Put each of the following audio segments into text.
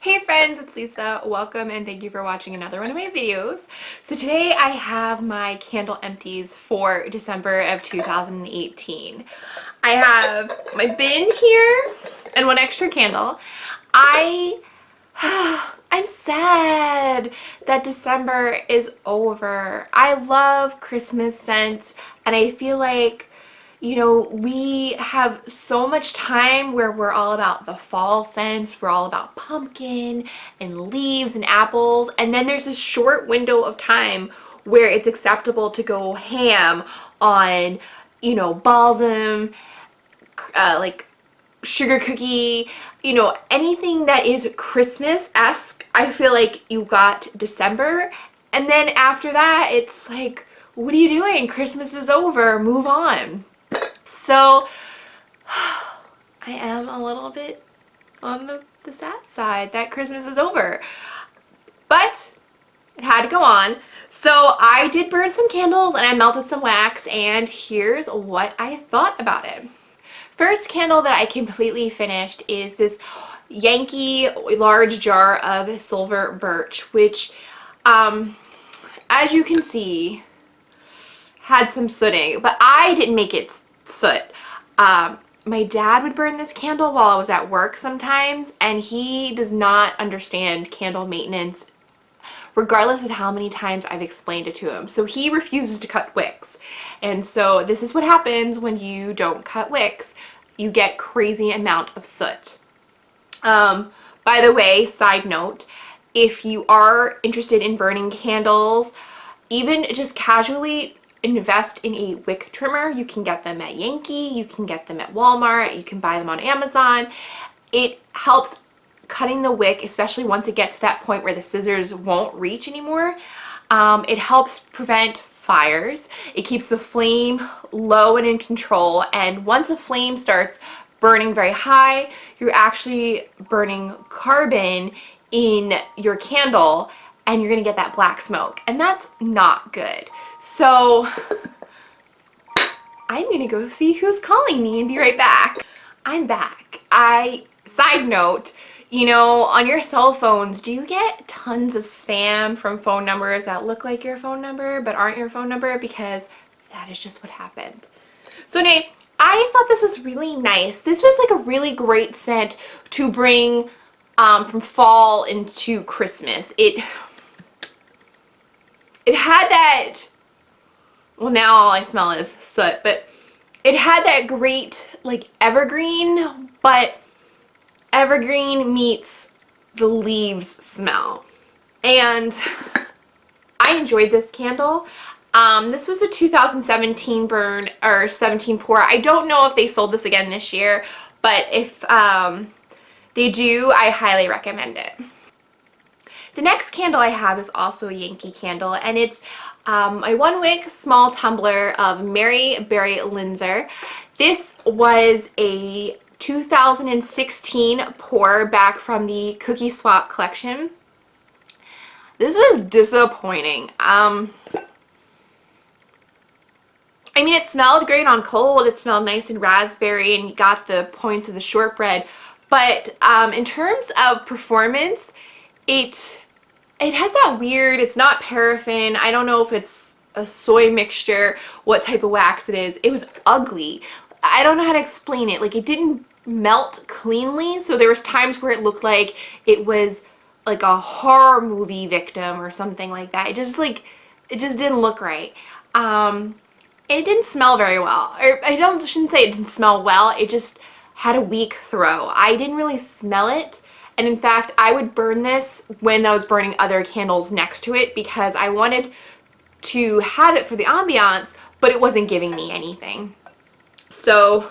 Hey friends, it's Lisa. Welcome and thank you for watching another one of my videos. So today I have my candle empties for December of 2018. I have my bin here and one extra candle. I'm sad that December is over. I love Christmas scents and I feel like we have so much time where we're all about the fall scents, we're all about pumpkin and leaves and apples, and then there's this short window of time where it's acceptable to go ham on, balsam, like sugar cookie, anything that is Christmas-esque. I feel like you got December, and then after that, it's like, what are you doing? Christmas is over, move on. So I am a little bit on the sad side that Christmas is over, but it had to go on. So I did burn some candles and I melted some wax, and here's what I thought about it. First candle that I completely finished is this Yankee large jar of silver birch, which as you can see had some sooting, but I didn't make it soot. My dad would burn this candle while I was at work sometimes, and he does not understand candle maintenance regardless of how many times I've explained it to him. So he refuses to cut wicks. And so this is what happens when you don't cut wicks. You get crazy amount of soot. By the way, side note, if you are interested in burning candles, even just casually, invest in a wick trimmer. You can get them at Yankee, you can get them at Walmart, you can buy them on Amazon. It helps cutting the wick, especially once it gets to that point where the scissors won't reach anymore. It helps prevent fires. It keeps the flame low and in control, and once a flame starts burning very high, you're actually burning carbon in your candle, and you're gonna get that black smoke, and that's not good. So I'm gonna go see who's calling me and be right back. I'm back. Side note, on your cell phones, do you get tons of spam from phone numbers that look like your phone number but aren't your phone number? Because that is just what happened. So anyway, I thought this was really nice. This was like a really great scent to bring from fall into Christmas. It had that, well, now all I smell is soot, but it had that great like evergreen, but evergreen meets the leaves smell. And I enjoyed this candle. This was a 2017 burn or 17 pour. I don't know if they sold this again this year, but if they do, I highly recommend it. The next candle I have is also a Yankee candle, and it's a 1 wick small tumbler of Mary Berry Linzer. This was a 2016 pour back from the Cookie Swap collection. This was disappointing. I mean, it smelled great on cold. It smelled nice and raspberry, and you got the points of the shortbread. But in terms of performance, it has that weird, it's not paraffin, I don't know if it's a soy mixture, what type of wax it is. It was ugly. I don't know how to explain it. Like, it didn't melt cleanly, so there was times where it looked like it was like a horror movie victim or something like that. It just didn't look right. And it didn't smell very well. Or shouldn't say it didn't smell well, it just had a weak throw. I didn't really smell it. And in fact, I would burn this when I was burning other candles next to it because I wanted to have it for the ambiance, but it wasn't giving me anything. So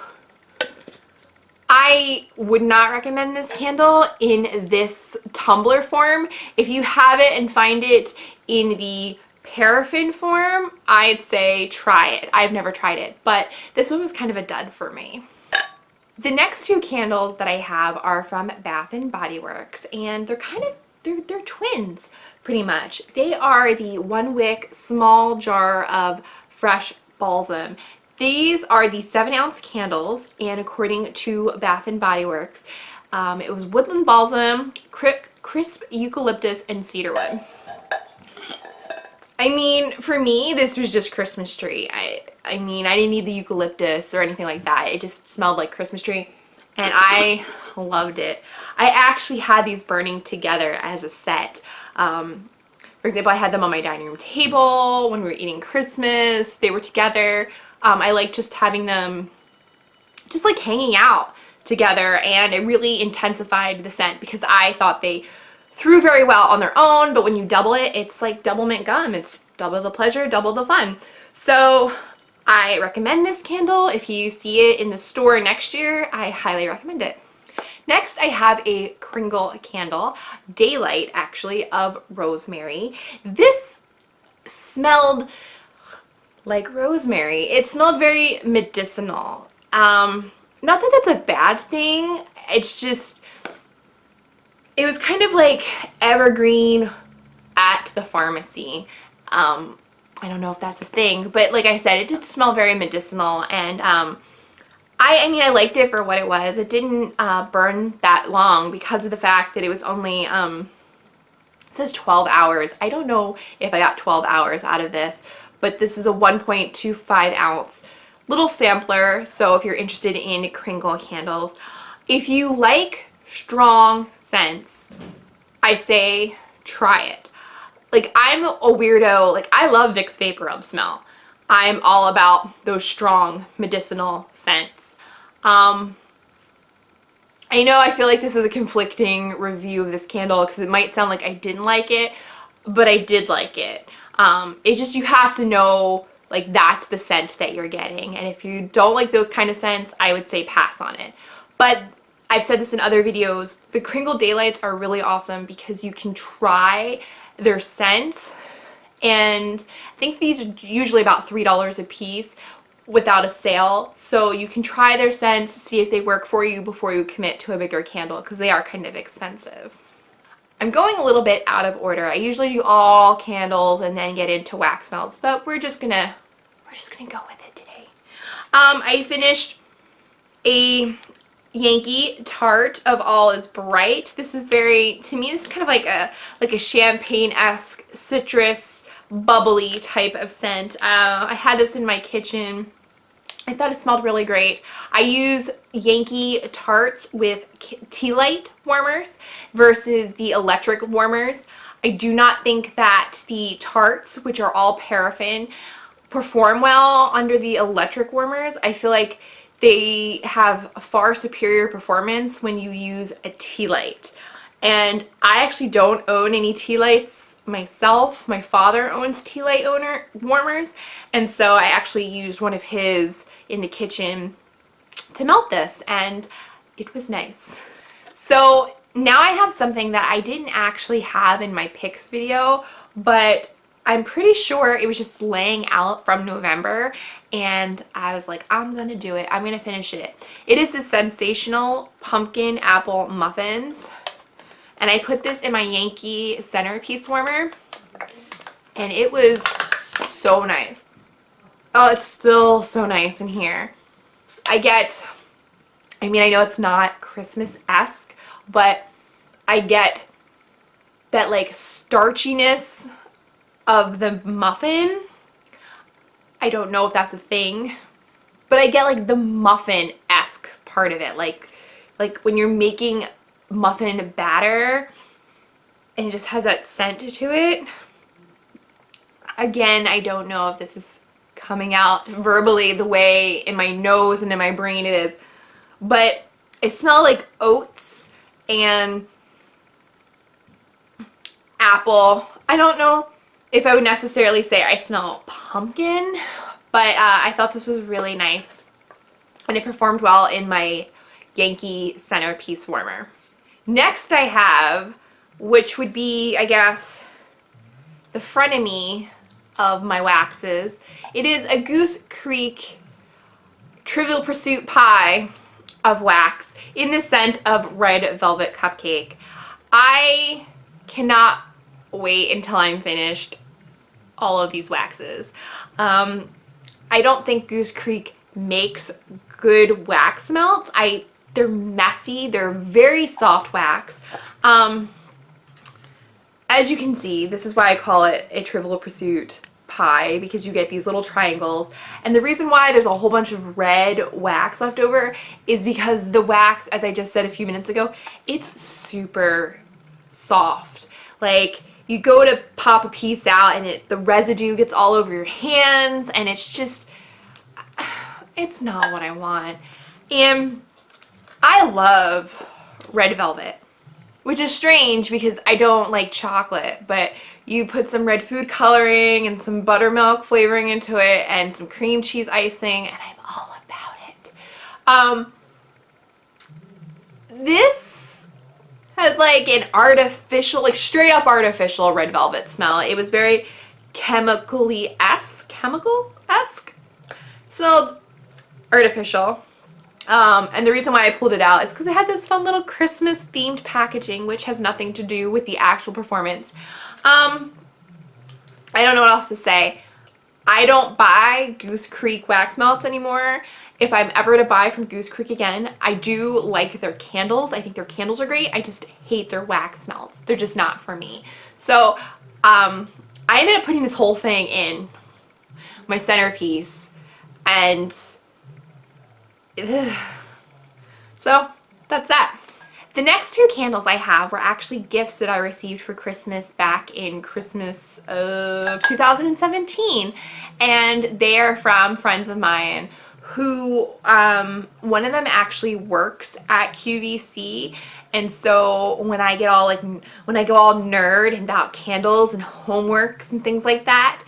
I would not recommend this candle in this tumbler form. If you have it and find it in the paraffin form, I'd say try it. I've never tried it, but this one was kind of a dud for me. The next two candles that I have are from Bath & Body Works, and they're twins, pretty much. They are the 1 wick small jar of fresh balsam. These are the 7-ounce candles, and according to Bath & Body Works, it was woodland balsam, crisp eucalyptus and cedarwood. I mean, for me, this was just Christmas tree. I mean, I didn't need the eucalyptus or anything like that. It just smelled like Christmas tree, and I loved it. I actually had these burning together as a set. For example, I had them on my dining room table when we were eating Christmas. They were together. I like just having them just like hanging out together, and it really intensified the scent because I thought they threw very well on their own, but when you double it, it's like double mint gum. It's double the pleasure, double the fun. So I recommend this candle. If you see it in the store next year, I highly recommend it. Next, I have a Kringle candle, Daylight actually, of rosemary. This smelled like rosemary. It smelled very medicinal. Not that that's a bad thing. It's just, it was kind of like evergreen at the pharmacy. I don't know if that's a thing, but like I said, it did smell very medicinal, and I mean, I liked it for what it was. It didn't burn that long because of the fact that it was only, it says 12 hours. I don't know if I got 12 hours out of this, but this is a 1.25 ounce little sampler. So if you're interested in Kringle candles, if you like strong scents, I say try it. Like, I'm a weirdo. Like, I love Vicks Vapor Rub smell. I'm all about those strong medicinal scents. I know I feel like this is a conflicting review of this candle because it might sound like I didn't like it, but I did like it. It's just you have to know, like, that's the scent that you're getting. And if you don't like those kind of scents, I would say pass on it. But I've said this in other videos, the Kringle Daylights are really awesome because you can try their scents, and I think these are usually about $3 a piece without a sale, so you can try their scents, see if they work for you before you commit to a bigger candle because they are kind of expensive. I'm going a little bit out of order. I usually do all candles and then get into wax melts, but we're just gonna go with it today. I finished a Yankee Tart of All Is Bright. This is very, to me, this is kind of like a champagne-esque citrus bubbly type of scent. I had this in my kitchen. I thought it smelled really great. I use Yankee Tarts with tea light warmers versus the electric warmers. I do not think that the tarts, which are all paraffin, perform well under the electric warmers. I feel like they have a far superior performance when you use a tea light. And I actually don't own any tea lights myself. My father owns tea light warmers, and so I actually used one of his in the kitchen to melt this, and it was nice. So now I have something that I didn't actually have in my picks video, but I'm pretty sure it was just laying out from November, and I was like, I'm gonna do it. I'm gonna finish it. It is the Sensational Pumpkin Apple Muffins, and I put this in my Yankee centerpiece warmer, and it was so nice. Oh, it's still so nice in here. I mean, I know it's not Christmas-esque, but I get that like starchiness of the muffin. I don't know if that's a thing, but I get like the muffin-esque part of it. Like when you're making muffin batter and it just has that scent to it. Again, I don't know if this is coming out verbally the way in my nose and in my brain it is, but it smells like oats and apple. I don't know if I would necessarily say I smell pumpkin, but I thought this was really nice, and it performed well in my Yankee centerpiece warmer. Next I have, which would be, I guess, the frenemy of my waxes. It is a Goose Creek Trivial Pursuit pie of wax in the scent of Red Velvet Cupcake. I cannot wait until I'm finished all of these waxes. I don't think Goose Creek makes good wax melts. They're messy. They're very soft wax. as you can see, this is why I call it a Trivial Pursuit pie, because you get these little triangles. And the reason why there's a whole bunch of red wax left over is because the wax, as I just said a few minutes ago, it's super soft. Like, you go to pop a piece out and the residue gets all over your hands, and it's just, it's not what I want. And I love red velvet, which is strange because I don't like chocolate, but you put some red food coloring and some buttermilk flavoring into it and some cream cheese icing, and I'm all about it. This had like an artificial, like straight up artificial red velvet smell. It was very chemical-esque, smelled artificial. And the reason why I pulled it out is because it had this fun little Christmas themed packaging, which has nothing to do with the actual performance. I don't know what else to say. I don't buy Goose Creek wax melts anymore. If I'm ever to buy from Goose Creek again, I do like their candles. I think their candles are great. I just hate their wax melts. They're just not for me. So I ended up putting this whole thing in my centerpiece, and so that's that. The next two candles I have were actually gifts that I received for Christmas back in Christmas of 2017, and they are from friends of mine who, one of them actually works at QVC, and so when I get all like, when I go all nerd about candles and homeworks and things like that,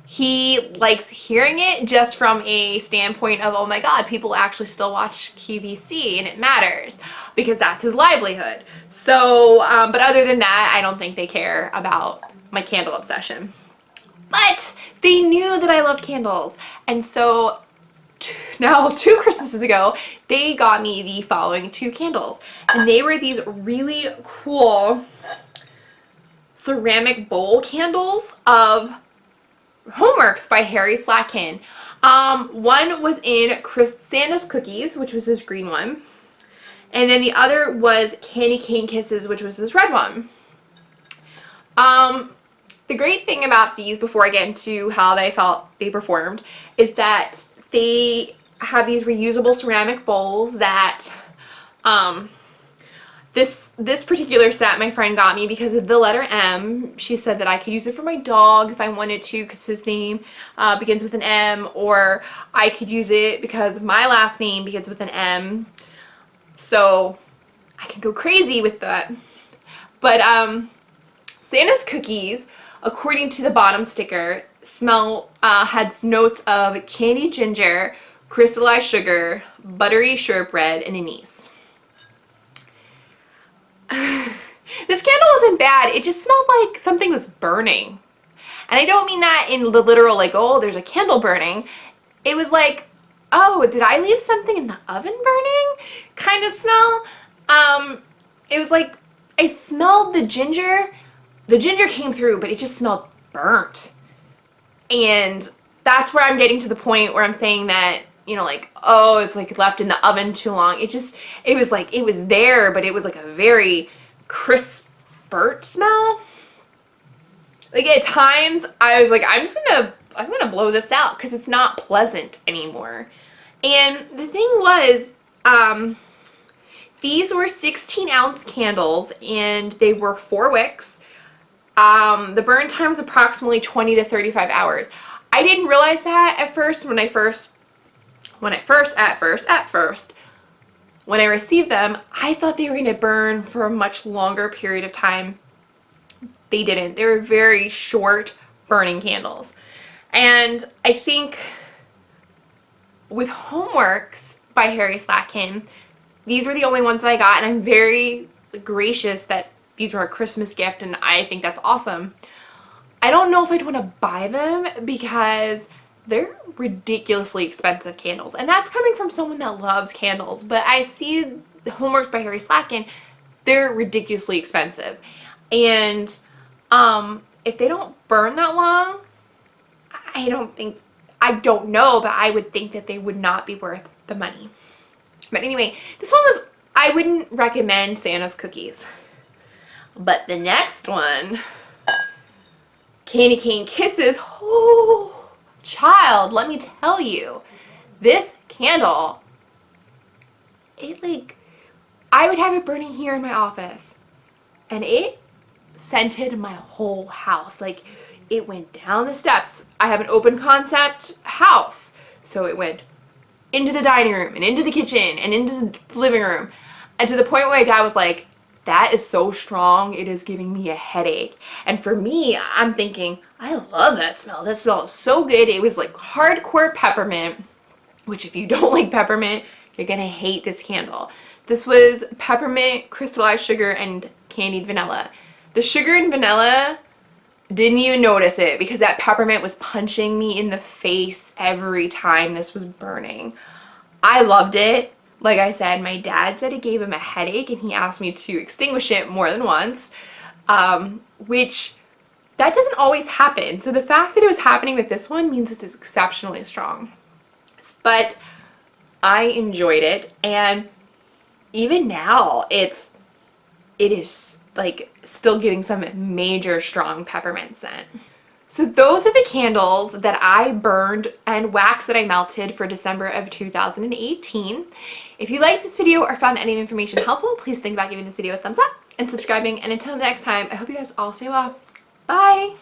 he likes hearing it just from a standpoint of, oh my god, people actually still watch QVC and it matters, because that's his livelihood. So, but other than that, I don't think they care about my candle obsession. But they knew that I loved candles, and so now 2 Christmases ago, they got me the following 2 candles, and they were these really cool ceramic bowl candles of Homeworks by Harry Slatkin. One was in Santa's Cookies, which was this green one, and then the other was Candy Cane Kisses, which was this red one. The great thing about these, before I get into how they felt they performed, is that they have these reusable ceramic bowls that this particular set my friend got me because of the letter M. She said that I could use it for my dog if I wanted to, because his name begins with an M, or I could use it because my last name begins with an M. So I can go crazy with that. But Santa's Cookies, according to the bottom sticker, had notes of candied ginger, crystallized sugar, buttery shortbread, and anise. This candle wasn't bad. It just smelled like something was burning. And I don't mean that in the literal, like, oh, there's a candle burning. It was like, oh, did I leave something in the oven burning kind of smell. It was like, I smelled the ginger. The ginger came through, but it just smelled burnt. And that's where I'm getting to the point where I'm saying that, you know, like, oh, it's like left in the oven too long. It was like, it was there, but it was like a very crisp burnt smell. Like, at times I was like, I'm gonna blow this out because it's not pleasant anymore. And the thing was, these were 16-ounce candles, and they were 4 wicks. The burn time was approximately 20 to 35 hours. I didn't realize that at first when I received them. I thought they were going to burn for a much longer period of time. They didn't. They were very short burning candles. And I think with Homeworks by Harry Slatkin, these were the only ones that I got, and I'm very gracious that these were a Christmas gift, and I think that's awesome. I don't know if I'd want to buy them because they're ridiculously expensive candles, and that's coming from someone that loves candles, but I see the Homeworks by Harry Slatkin, they're ridiculously expensive. And if they don't burn that long, I don't know, but I would think that they would not be worth the money. But anyway, this one was, I wouldn't recommend Santa's Cookies. But the next one, Candy Cane Kisses, oh, child, let me tell you, this candle, I would have it burning here in my office, and it scented my whole house. Like, it went down the steps. I have an open concept house, so it went into the dining room and into the kitchen and into the living room, and to the point where my dad was like, that is so strong, it is giving me a headache. And for me, I'm thinking, I love that smell. That smells so good. It was like hardcore peppermint, which if you don't like peppermint, you're gonna hate this candle. This was peppermint, crystallized sugar, and candied vanilla. The sugar and vanilla, didn't even notice it because that peppermint was punching me in the face every time this was burning. I loved it. Like I said, my dad said it gave him a headache and he asked me to extinguish it more than once, which that doesn't always happen. So the fact that it was happening with this one means it is exceptionally strong. But I enjoyed it, and even now it is like still giving some major strong peppermint scent. So those are the candles that I burned and wax that I melted for December of 2018. If you liked this video or found any information helpful, please think about giving this video a thumbs up and subscribing. And until next time, I hope you guys all stay well. Bye!